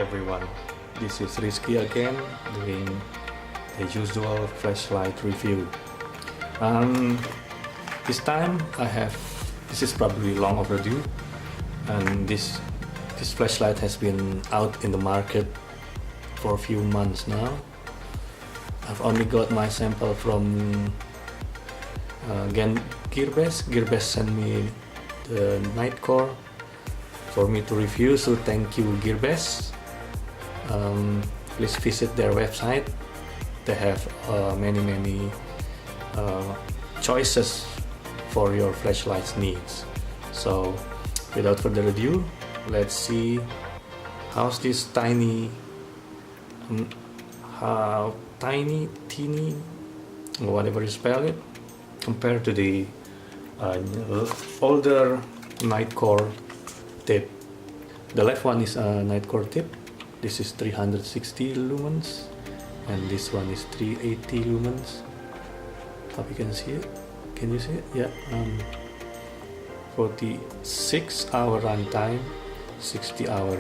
everyone, this is Rizky again doing the usual flashlight review. This time this is probably long overdue, and this flashlight has been out in the market for a few months now. I've only got my sample from Gearbest. Gearbest sent me the Nitecore for me to review, so thank you Gearbest. Please visit their website. They have many choices for your flashlight needs. So without further ado, let's see how's this TINI, TINI, whatever you spell it, compared to the older Nitecore tip. The left one is a Nitecore tip. This is 360 lumens and this one is 380 lumens. Hope you can see it. Can you see it? Yeah. 46-hour runtime, 60-hour.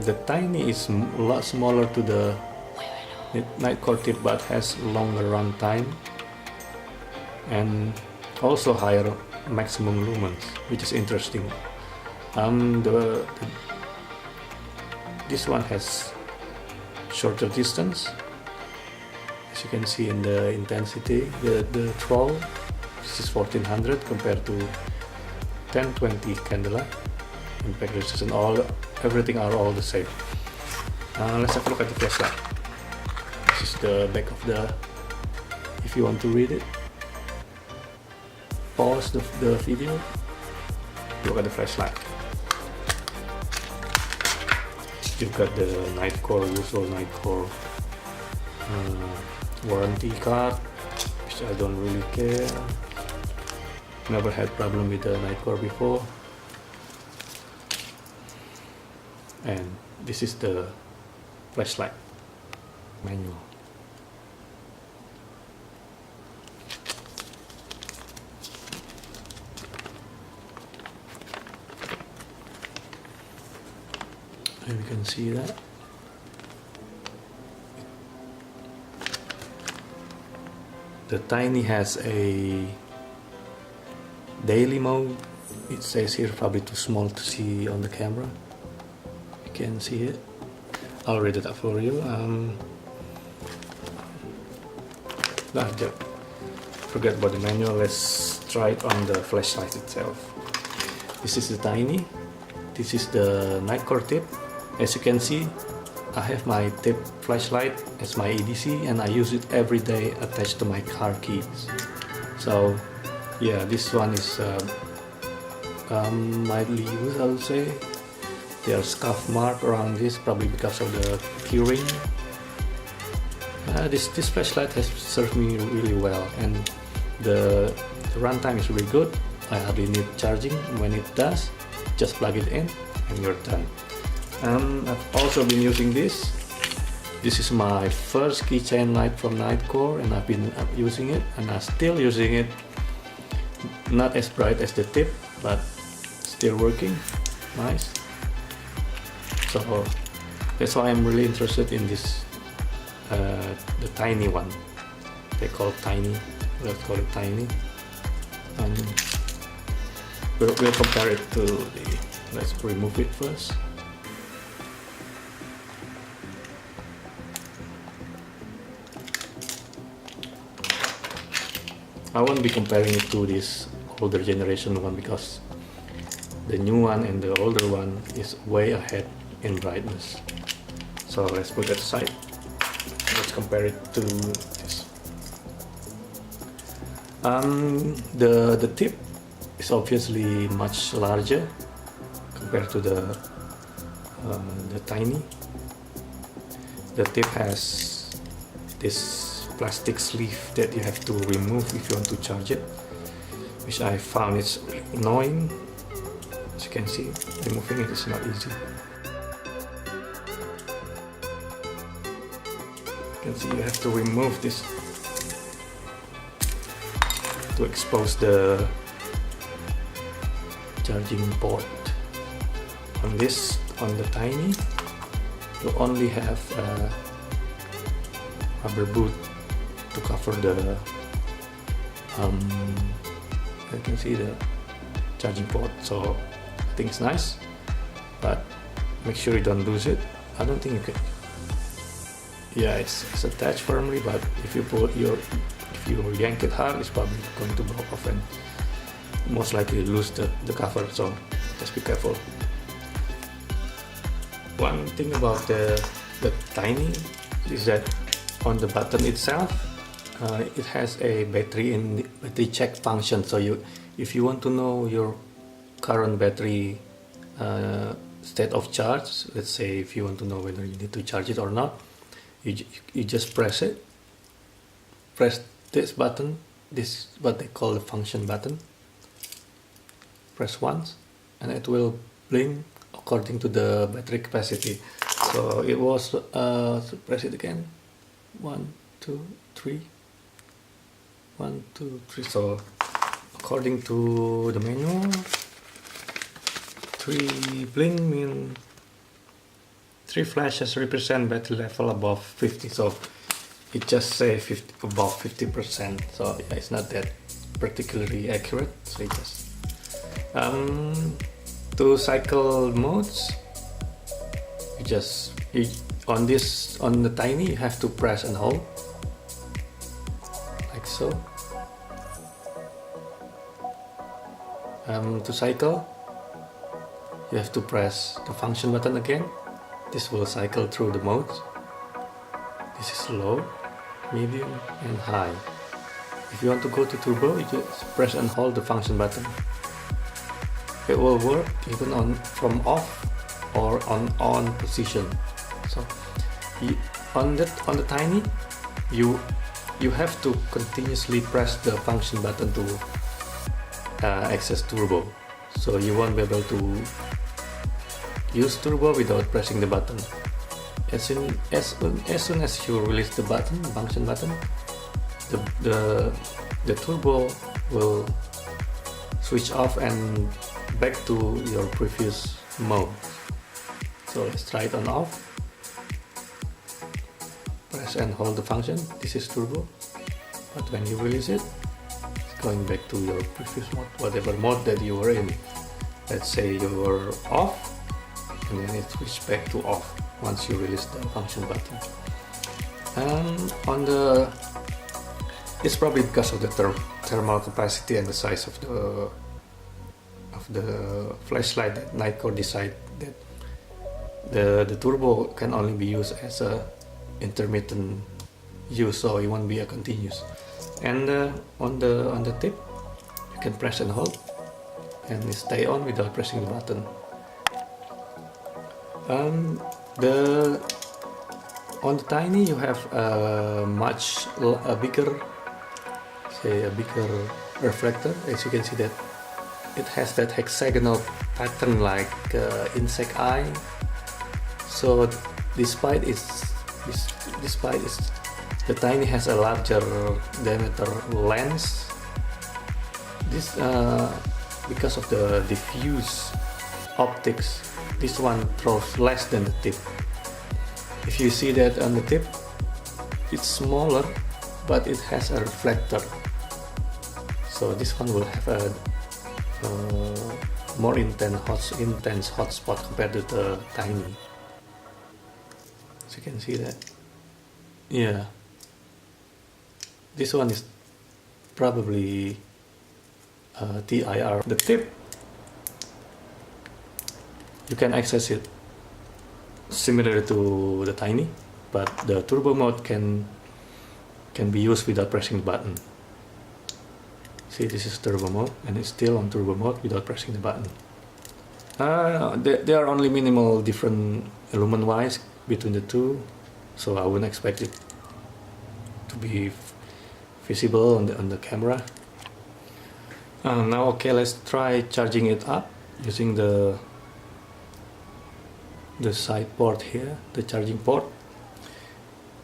The TINI is a lot smaller to the Nitecore tip, but has longer runtime and also higher maximum lumens, which is interesting. This one has shorter distance, as you can see in the intensity. The throw, this is 1400 compared to 1020 candela. Impact resistance, everything are all the same. Let's have a look at the flashlight. This is the back of the. If you want to read it, pause the video. Look at the flashlight. You've got the Nitecore, usual Nitecore warranty card, which I don't really care. Never had problem with the Nitecore before. And this is the flashlight manual. And we can see that the TINI has a daily mode. It says here, probably too small to see on the camera. You can see it. I'll read it up for you. Forget about the manual. Let's try it on the flashlight itself. This is the TINI. This is the Nitecore tip. As you can see, I have my tip flashlight as my EDC and I use it every day attached to my car keys. So yeah, this one is mildly used, I would say. There are scuff mark around this, probably because of the keyring. This flashlight has served me really well, and the runtime is really good. I hardly need charging. When it does, just plug it in and you're done. I've also been using this. This is my first keychain light from Nitecore, and I've been using it, and I'm still using it. Not as bright as the tip, but still working. Nice. So that's why I'm really interested in this, the TINI one. They call it TINI. Let's call it TINI. We'll compare it to the. Let's remove it first. I won't be comparing it to this older generation one because the new one and the older one is way ahead in brightness. So let's put that aside. Let's compare it to this. The tip is obviously much larger compared to the TINI. The tip has this plastic sleeve that you have to remove if you want to charge it, which I found it's really annoying. As you can see, removing it is not easy. You can see you have to remove this to expose the charging port. On this on the Tiny, you only have a rubber boot to cover the you can see the charging port, so I think it's nice, but make sure you don't lose it. I don't think you can. Yeah, it's attached firmly, but if you yank it hard, it's probably going to blow off and most likely lose the cover, so just be careful. One thing about the Tiny is that on the button itself, it has a battery check function. So if you want to know your current battery state of charge, let's say if you want to know whether you need to charge it or not, you just press this button. This is what they call the function button. Press once and it will blink according to the battery capacity. So it was press it again, 1 2 3, 1 2 3. So according to the manual, 3 blink mean 3 flashes represent battery level above 50. So it just say above 50%. So yeah, it's not that particularly accurate. So it just to cycle modes, on the Tiny you have to press and hold like so. To cycle, you have to press the function button again. This will cycle through the modes. This is low, medium and high. If you want to go to turbo, you just press and hold the function button. It will work even from off or on position. So on the Tiny, you have to continuously press the function button to access turbo. So you won't be able to use turbo without pressing the button. As soon as you release the function button, the turbo will switch off and back to your previous mode. So let's try it on off. Press and hold the function. This is turbo, but when you release it, it's going back to your previous mode, whatever mode that you were in. Let's say you were off, and then it switched back to off once you release the function button. And it's probably because of the thermal capacity and the size of the flashlight that Nitecore decided that the turbo can only be used as a intermittent use, so it won't be a continuous. And on the tip, you can press and hold, and it stay on without pressing the button. On the Tiny, you have a bigger reflector. As you can see that it has that hexagonal pattern like insect eye. So despite the Tiny has a larger diameter lens, this because of the diffuse optics, this one throws less than the tip. If you see that on the tip, it's smaller, but it has a reflector. So this one will have a more intense hot spot compared to the Tiny. So you can see that. Yeah, this one is probably TIR. The tip, you can access it similar to the Tiny, but the turbo mode can be used without pressing the button. See, this is turbo mode, and it's still on turbo mode without pressing the button. There are only minimal different lumen wise between the two, so I wouldn't expect it to be visible on the camera. Now, okay, let's try charging it up using the side port here, the charging port.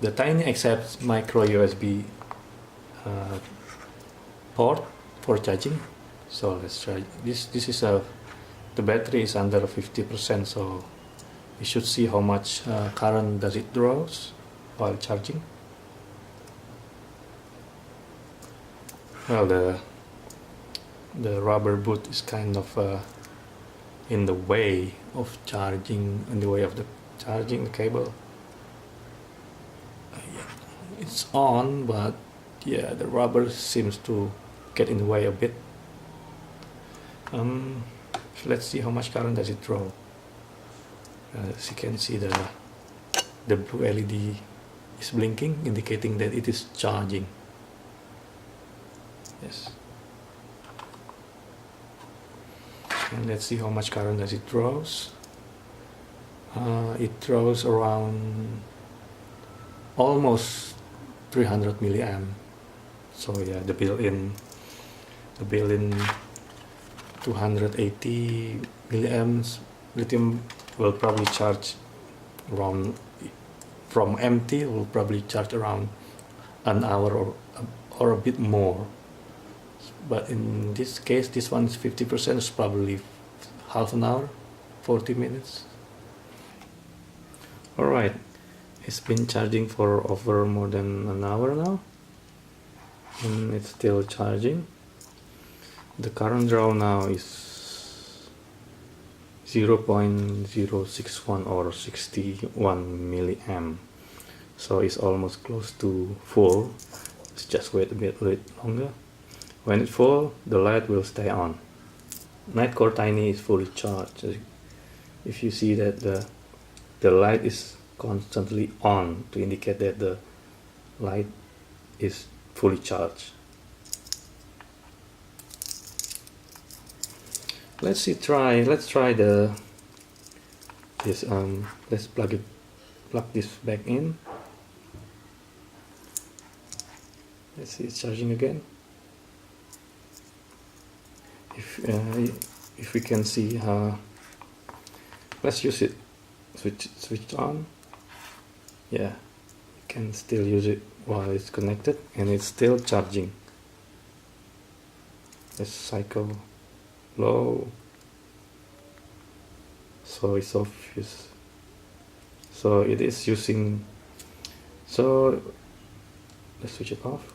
The Tiny accepts micro USB port for charging. So let's try this. The battery is under 50%, so you should see how much current does it draws while charging. Well, the rubber boot is kind of in the way of charging, in the way of the charging the cable. Yeah, it's on, but yeah, the rubber seems to get in the way a bit. Let's see how much current does it draw. As you can see, the blue LED is blinking, indicating that it is charging. Yes. And let's see how much current does it draws. It draws around almost 300 milliamp. So yeah, the built-in 280 milliamps lithium will probably charge around, from empty will probably charge around an hour or a bit more. But in this case, this one is 50%, it's probably half an hour, 40 minutes. Alright, it's been charging for over more than an hour now, and it's still charging. The current draw now is 0.061 or 61 milliamp, so it's almost close to full. Let's just wait a bit longer. When it's full, the light will stay on. Nitecore TINI is fully charged. If you see that the light is constantly on to indicate that the light is fully charged. Let's try let's plug this back in. Let's see, it's charging again. If we can see, let's use it. Switch on. Yeah, you can still use it while it's connected, and it's still charging. Let's cycle low, so it's off. So it is using. So let's switch it off.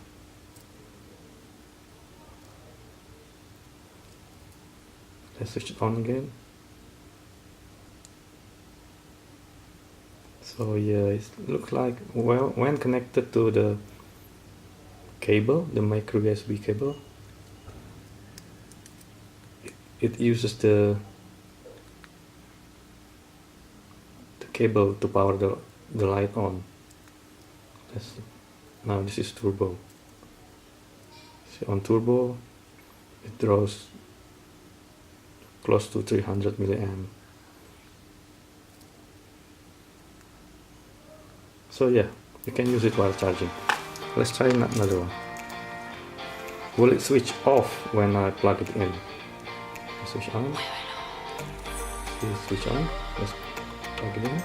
Let's switch it on again. So yeah, it looks like, well, when connected to the cable, the micro USB cable, it uses the cable to power the light on. Now this is turbo. See, on turbo, it draws close to 300 milliamp. So yeah, you can use it while charging. Let's try another one. Will it switch off when I plug it in? Switch on. See, switch on. Let's plug it in.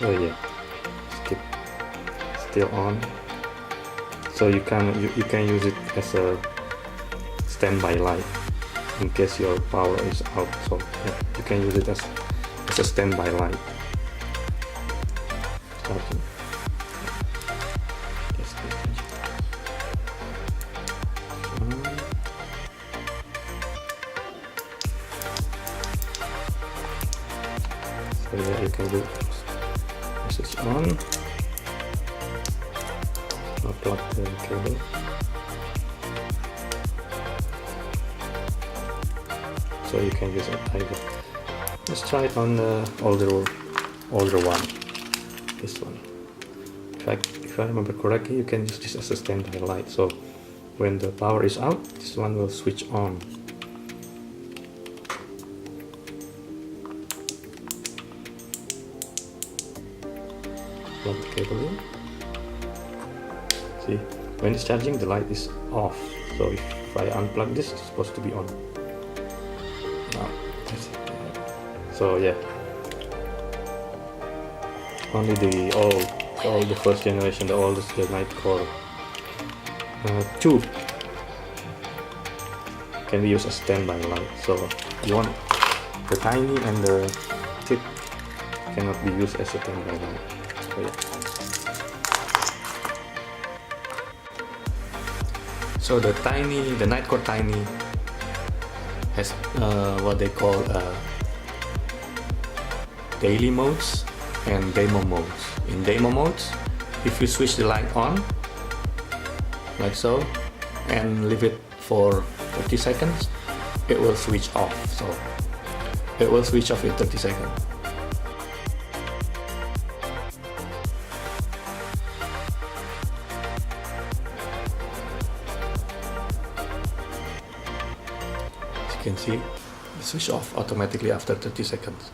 Oh yeah, still on. So you can use it as a standby light in case your power is out. So yeah, you can use it as a standby light. Starting. So yeah, you can do switch on. I'll plug the cable. So you can use it either. Let's try it on the older one. This one. If I remember correctly, you can use this as a standby light. So when the power is out, this one will switch on. Plug the cable in. See, when it's charging, the light is off. So if I unplug this, it's supposed to be on. Now, so yeah, only the first generation, the oldest, the Nitecore 2. can be used as standby light. So you want the tiny and the tip cannot be used as a standby light. So yeah. So the Nitecore TINI has what they call daily modes and demo modes. In demo modes, if you switch the light on like so and leave it for 30 seconds, it will switch off. So it will switch off in 30 seconds. As you can see, it switch off automatically after 30 seconds,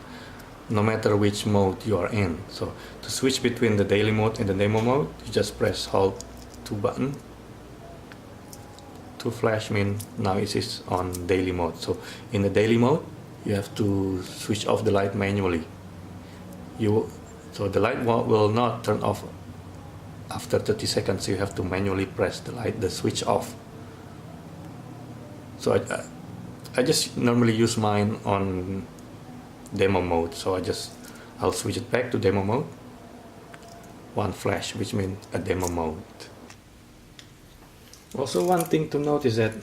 no matter which mode you are in. So to switch between the daily mode and the demo mode, you just press hold 2 button. To flash means now it is on daily mode. So in the daily mode, you have to switch off the light manually. So the light will not turn off after 30 seconds. You have to manually press the switch off. So I just normally use mine on demo mode. So I'll switch it back to demo mode. One flash, which means a demo mode. Also, one thing to note is that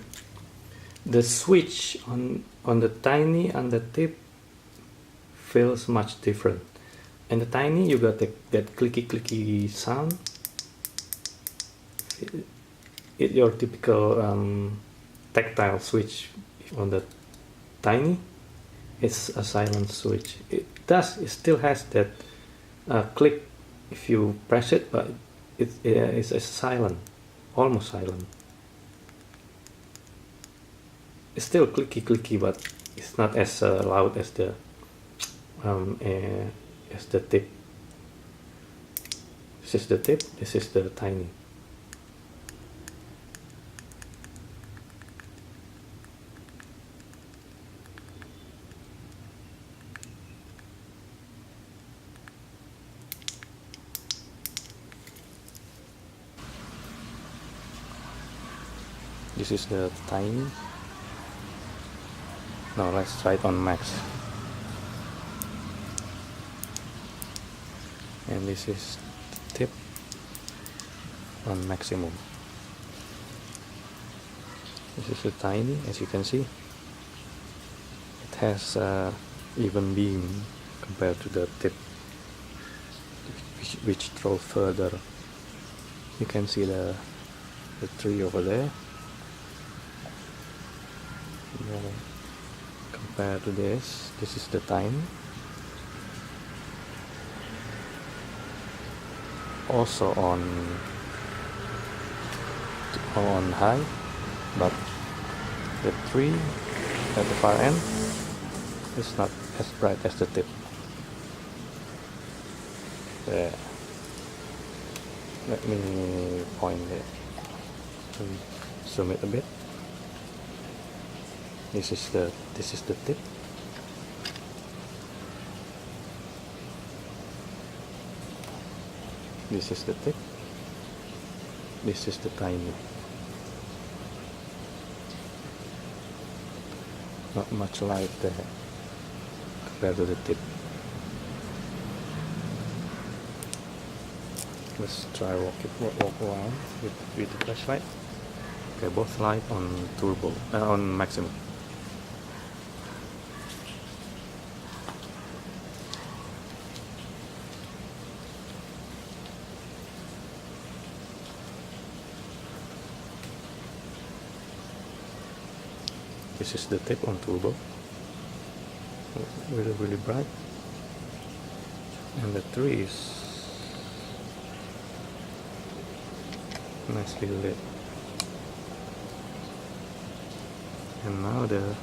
the switch on the TINI and the tip feels much different. In the TINI, you got that clicky sound. It's your typical tactile switch. On the TINI, it's a silent switch. It still has that click if you press it, but it's silent, almost silent. It's still clicky, but it's not as loud as the tip. This is the tip. This is the TINI. This is the TINI. Now let's try it on max. And this is the tip on maximum. This is the TINI. As you can see, it has even beam compared to the tip, which throw further. You can see the tree over there. Compared to this is the TINI. Also on high, but the tree at the far end is not as bright as the tip. There. Let me point it. Zoom it a bit. This is the tip. This is the tip. This is the TINI. Not much light there compared to the tip. Let's try walk around with the flashlight. Okay, both light on turbo, on maximum. This is the tip on turbo. Really bright. And the tree is nicely lit. And now the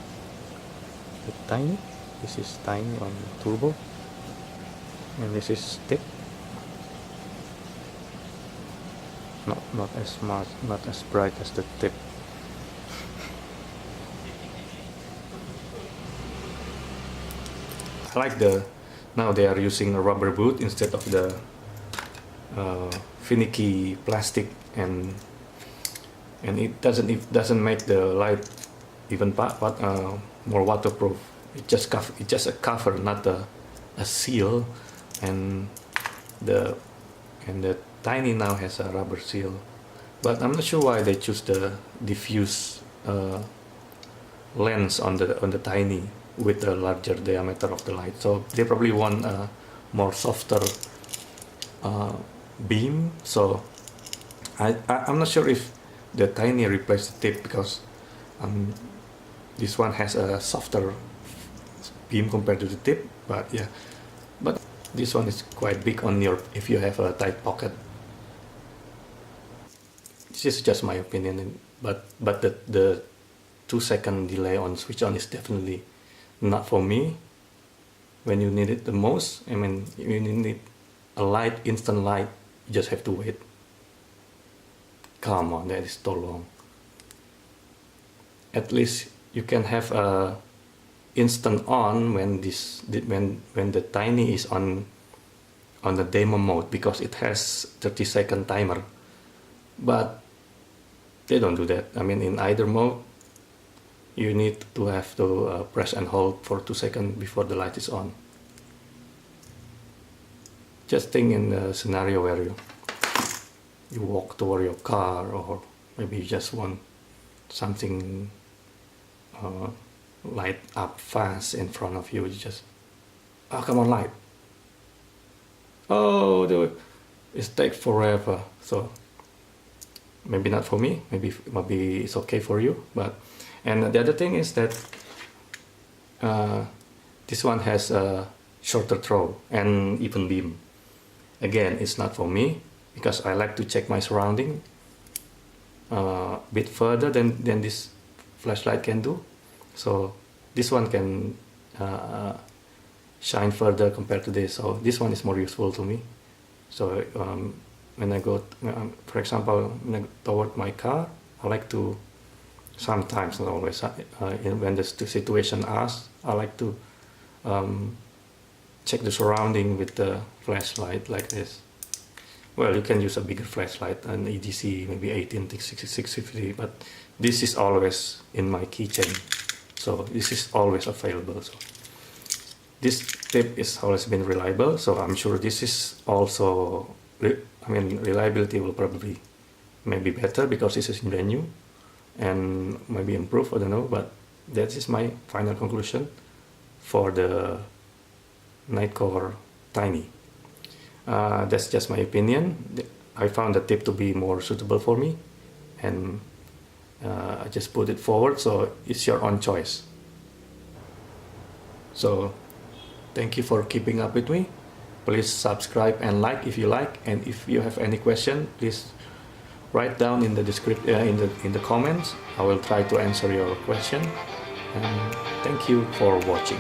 TINI. This is TINI on turbo. And this is tip. Not as much, not as bright as the tip. I like now they are using a rubber boot instead of the finicky plastic, and it doesn't make the light even more waterproof. It's just a cover, not a seal, and the Tiny now has a rubber seal, but I'm not sure why they choose the diffuse lens on the Tiny with the larger diameter of the light. So they probably want a more softer beam. So I'm not sure if the Tiny replaced the tip, because this one has a softer beam compared to the tip. But yeah, but this one is quite big on your, if you have a tight pocket. This is just my opinion, but the 2-second delay on switch on is definitely not for me. When you need it the most, I mean, you need a light, instant light, you just have to wait. Come on, that is so long. At least you can have a instant on when the Tiny is on the demo mode, because it has 30-second timer. But they don't do that. I mean, in either mode, you need to have to press and hold for 2 seconds before the light is on. Just think in the scenario where you walk toward your car, or maybe you just want something light up fast in front of you. You just, oh, come on, light. Oh, it takes forever. So maybe not for me. Maybe it's okay for you. But and the other thing is that this one has a shorter throw and even beam. Again, it's not for me, because I like to check my surrounding a bit further than this flashlight can do. So this one can shine further compared to this. So this one is more useful to me. So when I go, for example, when I go toward my car, I like to, sometimes, not always, when the situation asks, I like to check the surrounding with the flashlight like this. Well, you can use a bigger flashlight, an EDC, maybe 18-650, but this is always in my keychain. So this is always available. So this tip is always been reliable. So I'm sure this is also, I mean, reliability will probably maybe better because this is brand new and maybe improve, I don't know, but that is my final conclusion for the Nitecore TINI. That's just my opinion. I found the tip to be more suitable for me, and I just put it forward, so it's your own choice. So thank you for keeping up with me. Please subscribe and like if you like, and if you have any question, please write down in the description, in the comments. I will try to answer your question, and thank you for watching.